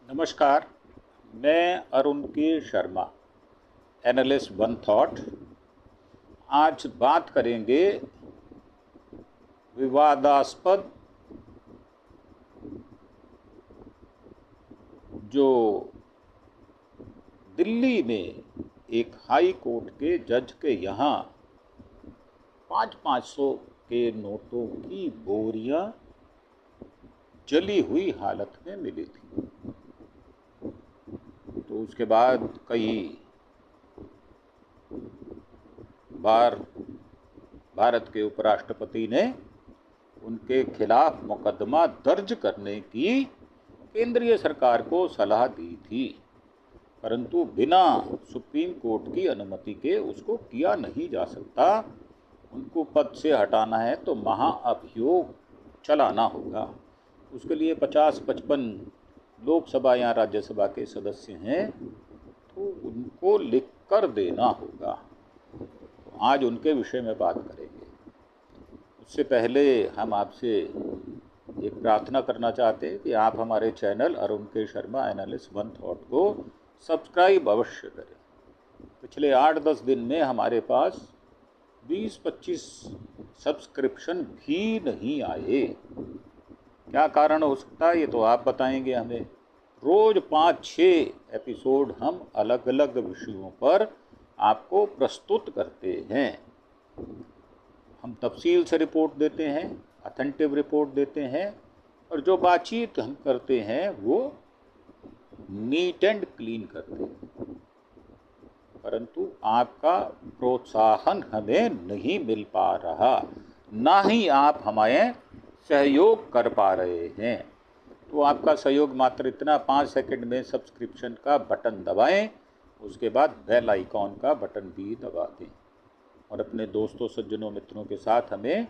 नमस्कार, मैं अरुण के शर्मा, एनालिस्ट वन थॉट। आज बात करेंगे विवादास्पद जो दिल्ली में एक हाई कोर्ट के जज के यहाँ 500 के नोटों की बोरियां जली हुई हालत में मिली थी। तो उसके बाद कई बार भारत के उपराष्ट्रपति ने उनके खिलाफ मुकदमा दर्ज करने की केंद्रीय सरकार को सलाह दी थी, परंतु बिना सुप्रीम कोर्ट की अनुमति के उसको किया नहीं जा सकता। उनको पद से हटाना है तो महाअभियोग चलाना होगा। उसके लिए 50-55 लोकसभा या राज्यसभा के सदस्य हैं, तो उनको लिख कर देना होगा। तो आज उनके विषय में बात करेंगे। उससे पहले हम आपसे एक प्रार्थना करना चाहते हैं कि आप हमारे चैनल अरुण के शर्मा एनालिस्ट वन थॉट को सब्सक्राइब अवश्य करें। पिछले 8-10 दिन में हमारे पास 20-25 सब्सक्रिप्शन भी नहीं आए। क्या कारण हो सकता है ये तो आप बताएंगे हमें। रोज़ 5-6 एपिसोड हम अलग अलग विषयों पर आपको प्रस्तुत करते हैं। हम तफसील से रिपोर्ट देते हैं, अथेंटिव रिपोर्ट देते हैं, और जो बातचीत हम करते हैं वो नीट एंड क्लीन करते हैं। परंतु आपका प्रोत्साहन हमें नहीं मिल पा रहा, ना ही आप हमें सहयोग कर पा रहे हैं। तो आपका सहयोग मात्र इतना, 5 सेकंड में सब्सक्रिप्शन का बटन दबाएं, उसके बाद बेल आइकॉन का बटन भी दबा दें, और अपने दोस्तों सज्जनों मित्रों के साथ हमें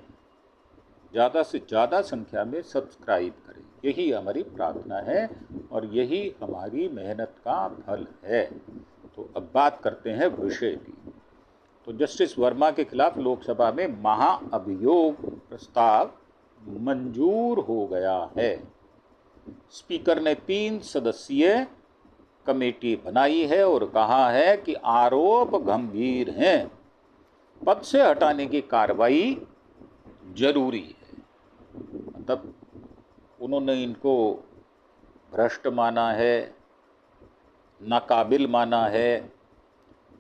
ज़्यादा से ज़्यादा संख्या में सब्सक्राइब करें। यही हमारी प्रार्थना है और यही हमारी मेहनत का फल है। तो अब बात करते हैं विषय की। तो जस्टिस वर्मा के खिलाफ लोकसभा में महाअभियोग प्रस्ताव मंजूर हो गया है। स्पीकर ने 3 सदस्यीय कमेटी बनाई है और कहा है कि आरोप गंभीर हैं, पद से हटाने की कार्रवाई जरूरी है। मतलब उन्होंने इनको भ्रष्ट माना है, नाकाबिल माना है,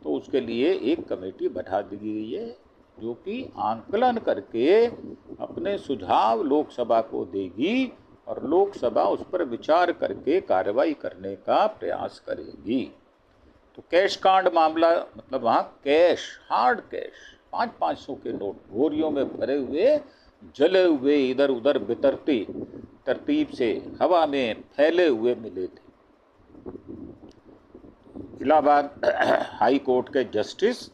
तो उसके लिए एक कमेटी बैठा दी गई है जो कि आंकलन करके अपने सुझाव लोकसभा को देगी और लोकसभा उस पर विचार करके कार्रवाई करने का प्रयास करेगी। तो कैश कांड मामला, मतलब वहाँ कैश, हार्ड कैश 500 के नोट बोरियों में भरे हुए, जले हुए, इधर उधर बितरती तरतीब से हवा में फैले हुए मिले थे। इलाहाबाद हाई कोर्ट के जस्टिस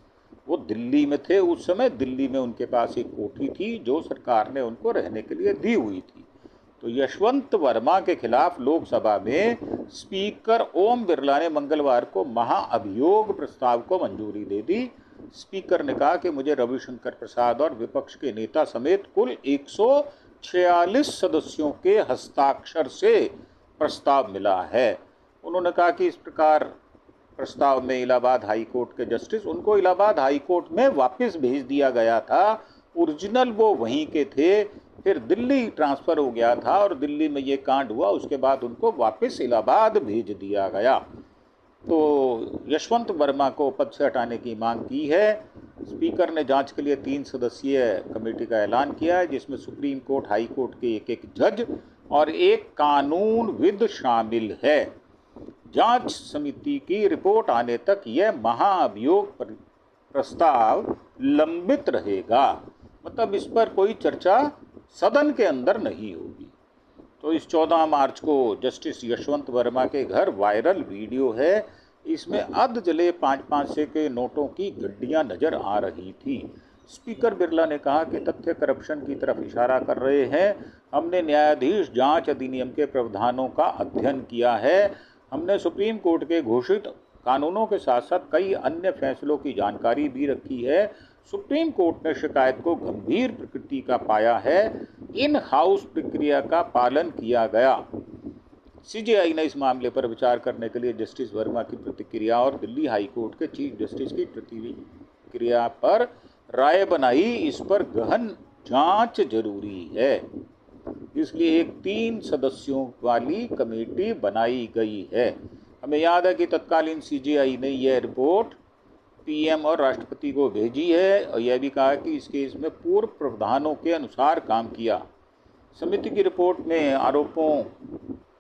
वो दिल्ली में थे। उस समय दिल्ली में उनके पास एक कोठी थी जो सरकार ने उनको रहने के लिए दी हुई थी। तो यशवंत वर्मा के खिलाफ लोकसभा में स्पीकर ओम बिरला ने मंगलवार को महाअभियोग प्रस्ताव को मंजूरी दे दी। स्पीकर ने कहा कि मुझे रविशंकर प्रसाद और विपक्ष के नेता समेत कुल 146 सदस्यों के हस्ताक्षर से प्रस्ताव मिला है। उन्होंने कहा कि इस प्रकार प्रस्ताव में इलाहाबाद हाई कोर्ट के जस्टिस, उनको इलाहाबाद हाई कोर्ट में वापस भेज दिया गया था। ओरिजिनल वो वहीं के थे, फिर दिल्ली ट्रांसफ़र हो गया था और दिल्ली में ये कांड हुआ, उसके बाद उनको वापस इलाहाबाद भेज दिया गया। तो यशवंत वर्मा को पद से हटाने की मांग की है। स्पीकर ने जांच के लिए 3 सदस्यीय कमेटी का ऐलान किया है, जिसमें सुप्रीम कोर्ट, हाई कोर्ट के एक जज और एक कानूनविद शामिल है। जांच समिति की रिपोर्ट आने तक यह महाअभियोग प्रस्ताव लंबित रहेगा। मतलब इस पर कोई चर्चा सदन के अंदर नहीं होगी। तो इस 14 मार्च को जस्टिस यशवंत वर्मा के घर वायरल वीडियो है। इसमें अध जले 500 के नोटों की गड्डियां नजर आ रही थी। स्पीकर बिरला ने कहा कि तथ्य करप्शन की तरफ इशारा कर रहे हैं। हमने न्यायाधीश जांच अधिनियम के प्रावधानों का अध्ययन किया है। हमने सुप्रीम कोर्ट के घोषित कानूनों के साथ साथ कई अन्य फैसलों की जानकारी भी रखी है। सुप्रीम कोर्ट ने शिकायत को गंभीर प्रकृति का पाया है। इन हाउस प्रक्रिया का पालन किया गया। सीजेआई ने इस मामले पर विचार करने के लिए जस्टिस वर्मा की प्रतिक्रिया और दिल्ली हाई कोर्ट के चीफ जस्टिस की प्रतिक्रिया पर राय बनाई। इस पर गहन जांच जरूरी है, इसलिए एक 3 सदस्यों वाली कमेटी बनाई गई है। हमें याद है कि तत्कालीन सीजेआई ने यह रिपोर्ट पीएम और राष्ट्रपति को भेजी है और यह भी कहा कि इस केस में पूर्व प्रावधानों के अनुसार काम किया। समिति की रिपोर्ट में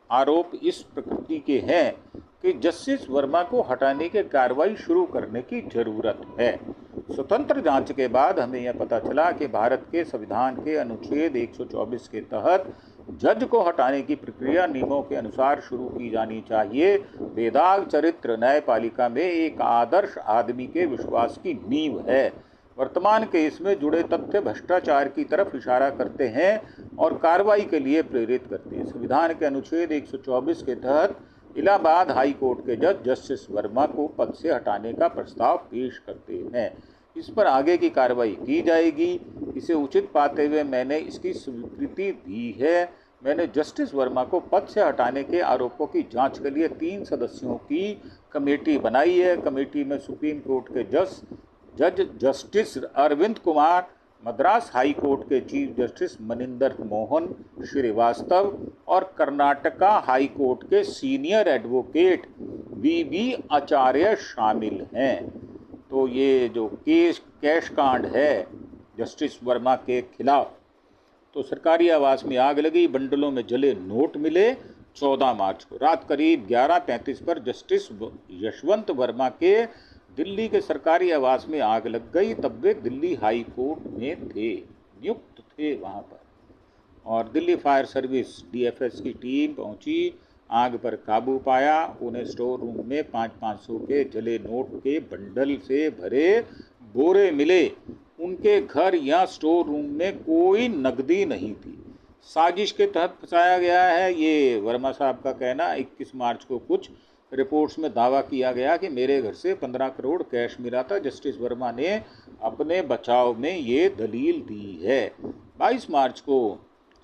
आरोप इस प्रकृति के हैं कि जस्टिस वर्मा को हटाने की कार्रवाई शुरू करने की जरूरत है। स्वतंत्र जांच के बाद हमें यह पता चला कि भारत के संविधान के अनुच्छेद 124 के तहत जज को हटाने की प्रक्रिया नियमों के अनुसार शुरू की जानी चाहिए। बेदाग चरित्र न्यायपालिका में एक आदर्श आदमी के विश्वास की नींव है। वर्तमान केस में जुड़े तथ्य भ्रष्टाचार की तरफ इशारा करते हैं और कार्रवाई के लिए प्रेरित करते हैं। संविधान के अनुच्छेद 124 के तहत इलाहाबाद हाई कोर्ट के जज जस्टिस वर्मा को पद से हटाने का प्रस्ताव पेश करते हैं। इस पर आगे की कार्रवाई की जाएगी। इसे उचित पाते हुए मैंने इसकी स्वीकृति दी है। मैंने जस्टिस वर्मा को पद से हटाने के आरोपों की जांच के लिए 3 सदस्यों की कमेटी बनाई है। कमेटी में सुप्रीम कोर्ट के जज justice Arvind Kumar, Madras high court के चीफ जस्टिस मनिंदर मोहन श्रीवास्तव और कर्नाटका हाई कोर्ट के सीनियर एडवोकेट वी आचार्य शामिल हैं। तो ये जो कैश कांड है जस्टिस वर्मा के खिलाफ, तो सरकारी आवास में आग लगी, बंडलों में जले नोट मिले। 14 मार्च को रात करीब 11:35 पर जस्टिस यशवंत वर्मा के दिल्ली के सरकारी आवास में आग लग गई। तब वे दिल्ली हाई कोर्ट में नियुक्त थे वहाँ पर, और दिल्ली फायर सर्विस DFS की टीम पहुंची, आग पर काबू पाया। उन्हें स्टोर रूम में 500 के जले नोट के बंडल से भरे बोरे मिले। उनके घर या स्टोर रूम में कोई नकदी नहीं थी। साजिश के तहत फंसाया गया है, ये वर्मा साहब का कहना। 21 मार्च को कुछ रिपोर्ट्स में दावा किया गया कि मेरे घर से 15 करोड़ कैश मिला था। जस्टिस वर्मा ने अपने बचाव में ये दलील दी है। 22 मार्च को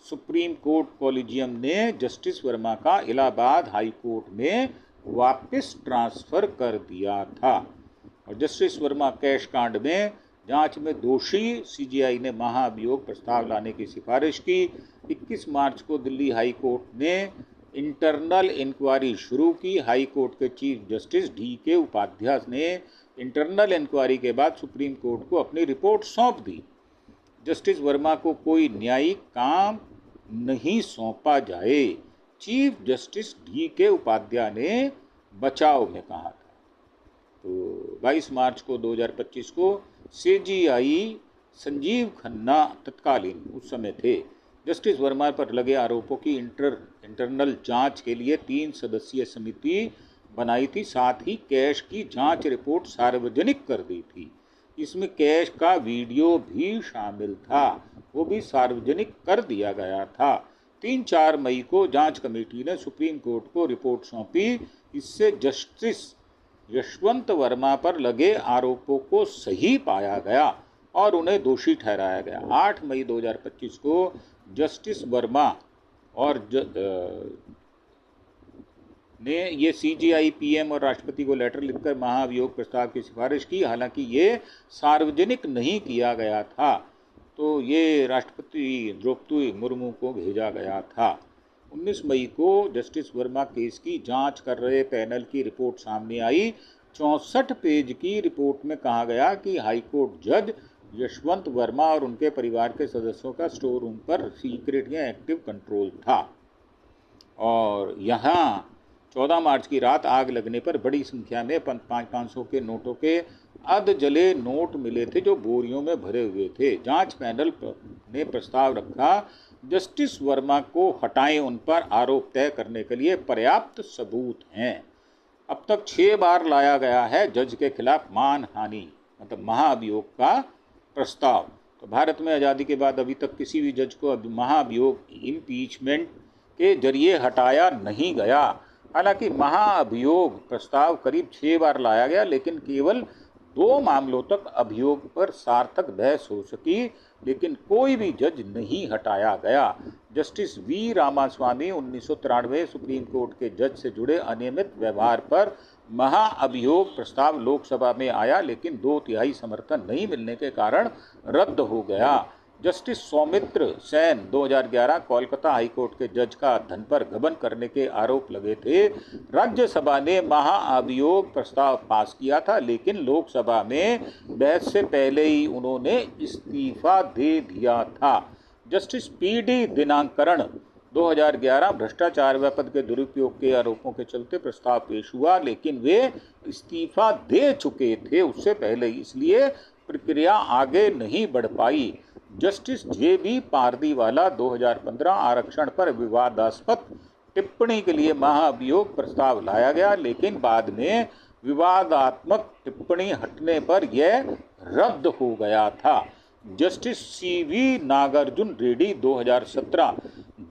सुप्रीम कोर्ट कॉलेजियम ने जस्टिस वर्मा का इलाहाबाद हाई कोर्ट में वापस ट्रांसफ़र कर दिया था। और जस्टिस वर्मा कैश कांड में जांच में दोषी सीजेआई ने महाभियोग प्रस्ताव लाने की सिफारिश की। 21 मार्च को दिल्ली हाई कोर्ट ने इंटरनल इंक्वायरी शुरू की। हाई कोर्ट के चीफ जस्टिस DK उपाध्याय ने इंटरनल इंक्वायरी के बाद सुप्रीम कोर्ट को अपनी रिपोर्ट सौंप दी। जस्टिस वर्मा को कोई न्यायिक काम नहीं सौंपा जाए, चीफ जस्टिस DK उपाध्याय ने बचाव में कहा था। तो 22 मार्च को 2025 को CJI संजीव खन्ना तत्कालीन उस समय थे। जस्टिस वर्मा पर लगे आरोपों की इंटरनल जांच के लिए 3 सदस्यीय समिति बनाई थी। साथ ही कैश की जांच रिपोर्ट सार्वजनिक कर दी थी। इसमें कैश का वीडियो भी शामिल था, वो भी सार्वजनिक कर दिया गया था। 3-4 मई को जांच कमेटी ने सुप्रीम कोर्ट को रिपोर्ट सौंपी। इससे जस्टिस यशवंत वर्मा पर लगे आरोपों को सही पाया गया और उन्हें दोषी ठहराया गया। 8 मई 2025 को जस्टिस वर्मा और ने ये CJI PM और राष्ट्रपति को लेटर लिखकर महाभियोग प्रस्ताव की सिफारिश की। हालांकि ये सार्वजनिक नहीं किया गया था, तो ये राष्ट्रपति द्रौपदी मुर्मू को भेजा गया था। 19 मई को जस्टिस वर्मा केस की जांच कर रहे पैनल की रिपोर्ट सामने आई। 64 पेज की रिपोर्ट में कहा गया कि हाईकोर्ट जज यशवंत वर्मा और उनके परिवार के सदस्यों का स्टोर रूम पर सीक्रेट या एक्टिव कंट्रोल था। और यहाँ 14 मार्च की रात आग लगने पर बड़ी संख्या में 500 के नोटों के अध जले नोट मिले थे जो बोरियों में भरे हुए थे। जांच पैनल ने प्रस्ताव रखा, जस्टिस वर्मा को हटाएं, उन पर आरोप तय करने के लिए पर्याप्त सबूत हैं। अब तक 6 बार लाया गया है जज के खिलाफ मानहानि मतलब महाभियोग का प्रस्ताव। तो भारत में आज़ादी के बाद अभी तक किसी भी जज को महाभियोग इम्पीचमेंट के जरिए हटाया नहीं गया। हालांकि महाअभियोग प्रस्ताव करीब 6 बार लाया गया, लेकिन केवल 2 मामलों तक अभियोग पर सार्थक बहस हो सकी, लेकिन कोई भी जज नहीं हटाया गया। Justice V Ramaswamy 1993 Supreme Court के जज से जुड़े अनियमित व्यवहार पर महाअभियोग प्रस्ताव लोकसभा में आया, लेकिन 2/3 समर्थन नहीं मिलने के कारण रद्द हो गया। जस्टिस सौमित्र सेन 2011 कोलकाता हाईकोर्ट के जज का धन पर गबन करने के आरोप लगे थे। राज्यसभा ने महाअभियोग प्रस्ताव पास किया था, लेकिन लोकसभा में बहस से पहले ही उन्होंने इस्तीफा दे दिया था। जस्टिस पीडी दिनाकरण 2011 भ्रष्टाचार व पद के दुरुपयोग के आरोपों के चलते प्रस्ताव पेश हुआ, लेकिन वे इस्तीफा दे चुके थे उससे पहले, इसलिए प्रक्रिया आगे नहीं बढ़ पाई। Justice JB. पारदीवाला 2015 आरक्षण पर विवादास्पद टिप्पणी के लिए महाअभियोग प्रस्ताव लाया गया, लेकिन बाद में विवादात्मक टिप्पणी हटने पर यह रद्द हो गया था। Justice C V. नागार्जुन रेड्डी 2017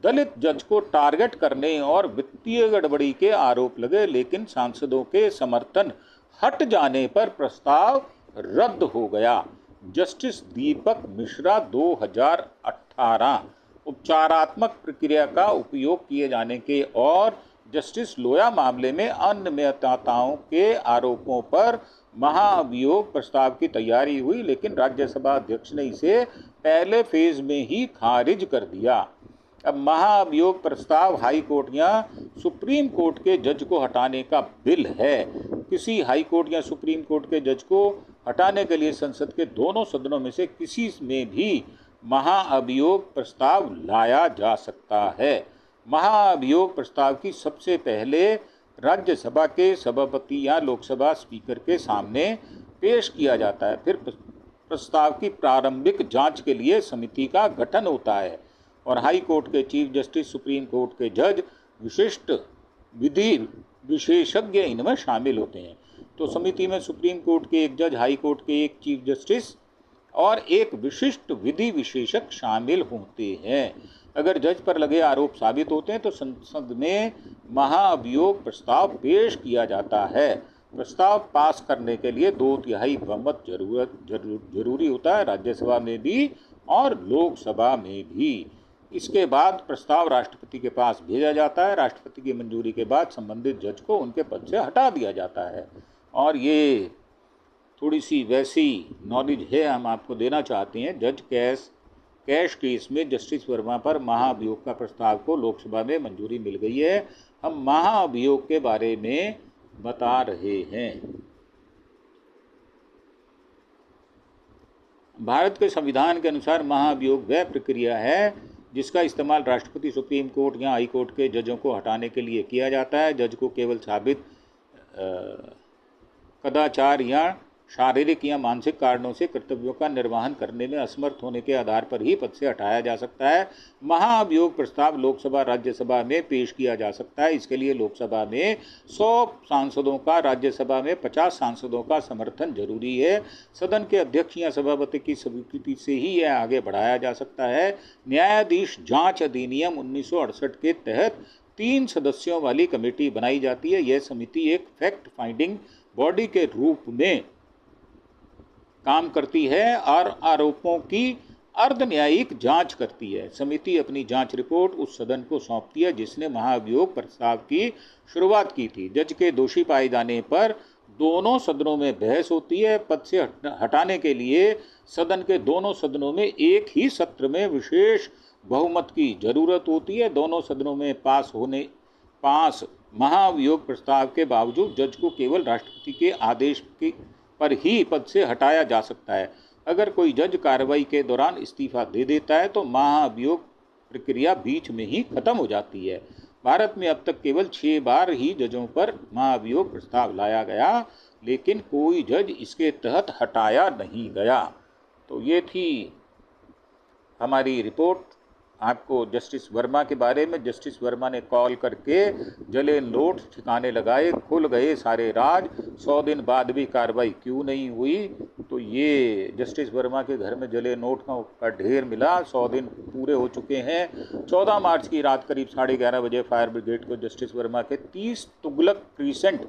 दलित जज को टारगेट करने और वित्तीय गड़बड़ी के आरोप लगे, लेकिन सांसदों के समर्थन हट जाने पर प्रस्ताव रद्द हो गया। जस्टिस दीपक मिश्रा 2018 उपचारात्मक प्रक्रिया का उपयोग किए जाने के और जस्टिस लोया मामले में अनियमितताओं के आरोपों पर महाअभियोग प्रस्ताव की तैयारी हुई, लेकिन राज्यसभा अध्यक्ष ने इसे पहले फेज में ही खारिज कर दिया। अब महाअभियोग प्रस्ताव हाई कोर्ट या सुप्रीम कोर्ट के जज को हटाने का बिल है। किसी हाई कोर्ट या सुप्रीम कोर्ट के जज को हटाने के लिए संसद के दोनों सदनों में से किसी में भी महाअभियोग प्रस्ताव लाया जा सकता है। महाअभियोग प्रस्ताव की सबसे पहले राज्यसभा के सभापति या लोकसभा स्पीकर के सामने पेश किया जाता है। फिर प्रस्ताव की प्रारंभिक जांच के लिए समिति का गठन होता है और हाई कोर्ट के चीफ जस्टिस, सुप्रीम कोर्ट के जज, विशिष्ट विधि विशेषज्ञ इनमें शामिल होते हैं। तो समिति में सुप्रीम कोर्ट के एक जज, हाई कोर्ट के एक चीफ जस्टिस और एक विशिष्ट विधि विशेषज्ञ शामिल होते हैं। अगर जज पर लगे आरोप साबित होते हैं तो संसद में महाअभियोग प्रस्ताव पेश किया जाता है। प्रस्ताव पास करने के लिए 2/3 बहुमत जरूरी होता है, राज्यसभा में भी और लोकसभा में भी। इसके बाद प्रस्ताव राष्ट्रपति के पास भेजा जाता है। राष्ट्रपति की मंजूरी के बाद संबंधित जज को उनके पद से हटा दिया जाता है। और ये थोड़ी सी वैसी नॉलेज है, हम आपको देना चाहते हैं। जज कैश केस में जस्टिस वर्मा पर महाअभियोग का प्रस्ताव को लोकसभा में मंजूरी मिल गई है। हम महाअभियोग के बारे में बता रहे हैं। भारत के संविधान के अनुसार महाअभियोग वह प्रक्रिया है जिसका इस्तेमाल राष्ट्रपति, सुप्रीम कोर्ट या हाई कोर्ट के जजों को हटाने के लिए किया जाता है। जज को केवल साबित कदाचार या शारीरिक या मानसिक कारणों से कर्तव्यों का निर्वहन करने में असमर्थ होने के आधार पर ही पद से हटाया जा सकता है। महाअभियोग प्रस्ताव लोकसभा, राज्यसभा में पेश किया जा सकता है। इसके लिए लोकसभा में 100 सांसदों का, राज्यसभा में 50 सांसदों का समर्थन जरूरी है। सदन के अध्यक्ष या सभापति की स्वीकृति से ही यह आगे बढ़ाया जा सकता है। न्यायाधीश जांच अधिनियम 1968 के तहत 3 सदस्यों वाली कमेटी बनाई जाती है। यह समिति एक फैक्ट फाइंडिंग बॉडी के रूप में काम करती है और आरोपों की अर्ध न्यायिक जांच करती है। समिति अपनी जांच रिपोर्ट उस सदन को सौंपती है जिसने महाअभियोग प्रस्ताव की शुरुआत की थी। जज के दोषी पाए जाने पर दोनों सदनों में बहस होती है। पद से हटाने के लिए सदन के दोनों सदनों में एक ही सत्र में विशेष बहुमत की जरूरत होती है। दोनों सदनों में पास महाअभियोग प्रस्ताव के बावजूद जज को केवल राष्ट्रपति के आदेश पर ही पद से हटाया जा सकता है। अगर कोई जज कार्रवाई के दौरान इस्तीफा दे देता है तो महाअभियोग प्रक्रिया बीच में ही खत्म हो जाती है। भारत में अब तक केवल 6 बार ही जजों पर महाअभियोग प्रस्ताव लाया गया, लेकिन कोई जज इसके तहत हटाया नहीं गया। तो ये थी हमारी रिपोर्ट आपको जस्टिस वर्मा के बारे में। जस्टिस वर्मा ने कॉल करके जले नोट ठिकाने लगाए, खुल गए सारे राज। 100 दिन बाद भी कार्रवाई क्यों नहीं हुई? तो ये जस्टिस वर्मा के घर में जले नोट का ढेर मिला। 100 दिन पूरे हो चुके हैं। 14 मार्च की रात करीब 11:30 बजे फायर ब्रिगेड को जस्टिस वर्मा के 30 तुगलक क्रीसेंट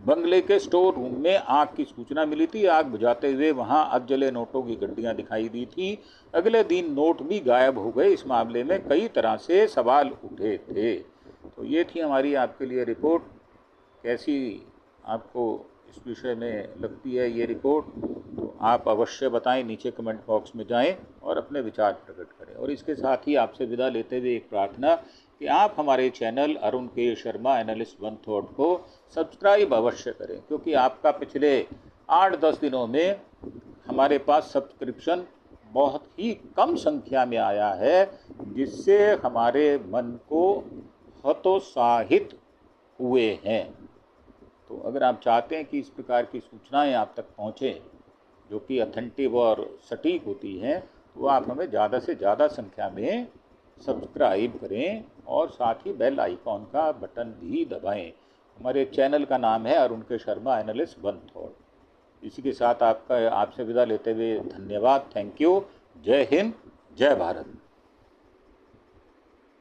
बंगले के स्टोर रूम में आग की सूचना मिली थी। आग बुझाते हुए वहां अधजले नोटों की गड्डियां दिखाई दी थी। अगले दिन नोट भी गायब हो गए। इस मामले में कई तरह से सवाल उठे थे। तो ये थी हमारी आपके लिए रिपोर्ट। कैसी आपको इस विषय में लगती है ये रिपोर्ट, तो आप अवश्य बताएं, नीचे कमेंट बॉक्स में जाएं और अपने विचार प्रकट करें। और इसके साथ ही आपसे विदा लेते हुए एक प्रार्थना कि आप हमारे चैनल अरुण के शर्मा एनालिस्ट वन थॉट को सब्सक्राइब अवश्य करें, क्योंकि आपका पिछले 8-10 दिनों में हमारे पास सब्सक्रिप्शन बहुत ही कम संख्या में आया है, जिससे हमारे मन को हतोत्साहित हुए हैं। तो अगर आप चाहते हैं कि इस प्रकार की सूचनाएं आप तक पहुंचें जो कि ऑथेंटिक और सटीक होती हैं, तो आप हमें ज़्यादा से ज़्यादा संख्या में सब्सक्राइब करें और साथ ही बेल आइकॉन का बटन भी दबाएं। हमारे चैनल का नाम है अरुण के शर्मा एनालिस्ट वन थॉट। इसी के साथ आपसे विदा लेते हुए धन्यवाद। Thank you. जय हिंद, जय भारत।